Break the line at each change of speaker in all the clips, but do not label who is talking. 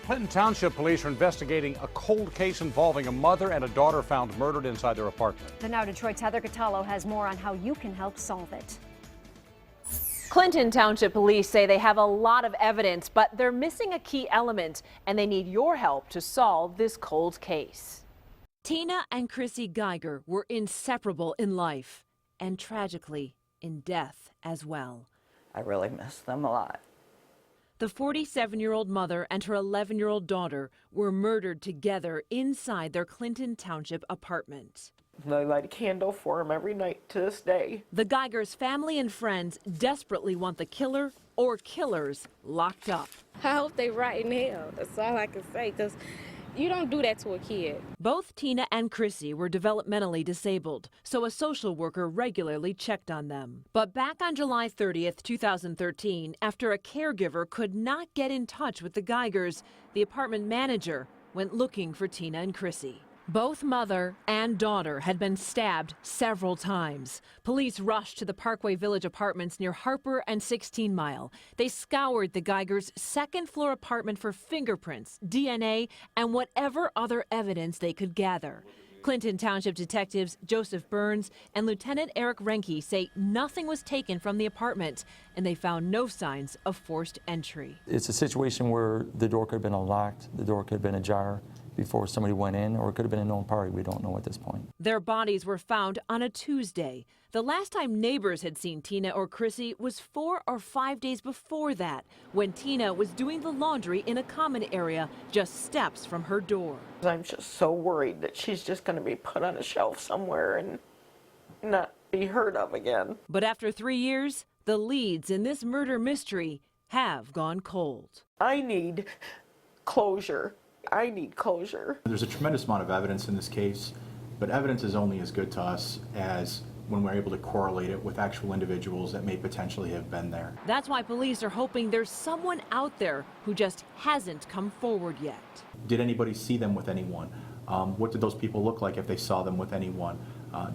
Clinton Township police are investigating a cold case involving a mother and a daughter found murdered inside their apartment.
The Now Detroit's Heather Catallo has more on how you can help solve it.
Clinton Township police say they have a lot of evidence, but they're missing a key element, and they need your help to solve this cold case. Tina and Krissy Geiger were inseparable in life, and tragically in death as well.
I really miss them a lot.
The 47-year-old mother and her 11-year-old daughter were murdered together inside their Clinton Township apartment.
I light a candle for them every night to this day.
The Geigers' family and friends desperately want the killer or killers locked up.
I hope they rot in hell. That's all I can say, because you don't do that to a kid.
Both Tina and Krissy were developmentally disabled, so a social worker regularly checked on them. But back on July 30th, 2013, after a caregiver could not get in touch with the Geigers, the apartment manager went looking for Tina and Krissy. Both mother and daughter had been stabbed several times. Police rushed to the Parkway Village apartments near Harper and 16 Mile. They scoured the Geigers' second-floor apartment for fingerprints, DNA, and whatever other evidence they could gather. Clinton Township detectives Joseph Burns and Lieutenant Eric Renke say nothing was taken from the apartment, and they found no signs of forced entry.
It's a situation where the door could have been unlocked, the door could have been ajar before somebody went in, or it could have been a known party. We don't know at this point.
Their bodies were found on a Tuesday. The last time neighbors had seen Tina or Krissy was 4 or 5 days before that, when Tina was doing the laundry in a common area just steps from her door.
I'm just so worried that she's just going to be put on a shelf somewhere and not be heard of again.
But after 3 years, the leads in this murder mystery have gone cold.
I need closure. I need closure.
There's a tremendous amount of evidence in this case, but evidence is only as good to us as when we're able to correlate it with actual individuals that may potentially have been there.
That's why police are hoping there's someone out there who just hasn't come forward yet.
Did anybody see them with anyone? What did those people look like if they saw them with anyone?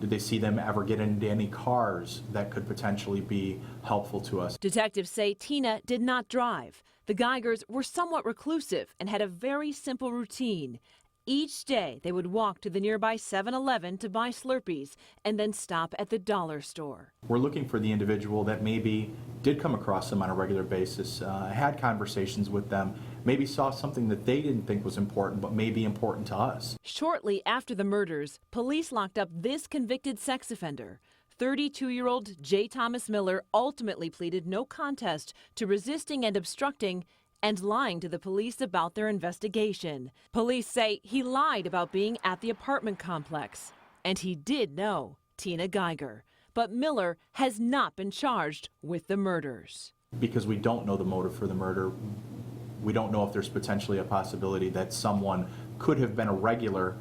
Did they see them ever get into any cars that could potentially be helpful to us?
Detectives say Tina did not drive. The Geigers were somewhat reclusive and had a very simple routine. Each day, they would walk to the nearby 7-Eleven to buy Slurpees and then stop at the dollar store.
We're looking for the individual that maybe did come across them on a regular basis, had conversations with them, maybe saw something that they didn't think was important but may be important to us.
Shortly after the murders, police locked up this convicted sex offender. 32-year-old J. Thomas Miller ultimately pleaded no contest to resisting and obstructing and lying to the police about their investigation. Police say he lied about being at the apartment complex, and he did know Tina Geiger. But Miller has not been charged with the murders.
Because we don't know the motive for the murder, we don't know if there's potentially a possibility that someone could have been a regular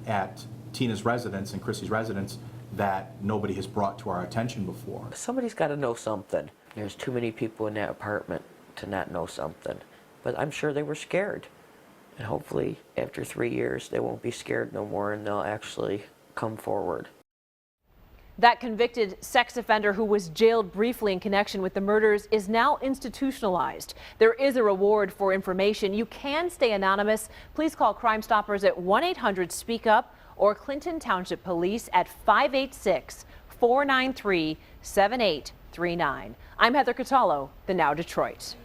at Tina's residence and Krissy's residence that nobody has brought to our attention before.
Somebody's got to know something. There's too many people in that apartment to not know something. But I'm sure they were scared. And hopefully, after 3 years, they won't be scared no more and they'll actually come forward.
That convicted sex offender who was jailed briefly in connection with the murders is now institutionalized. There is a reward for information. You can stay anonymous. Please call Crime Stoppers at 1-800-SPEAK-UP or Clinton Township Police at 586-493-7839. I'm Heather Catallo, the Now Detroit.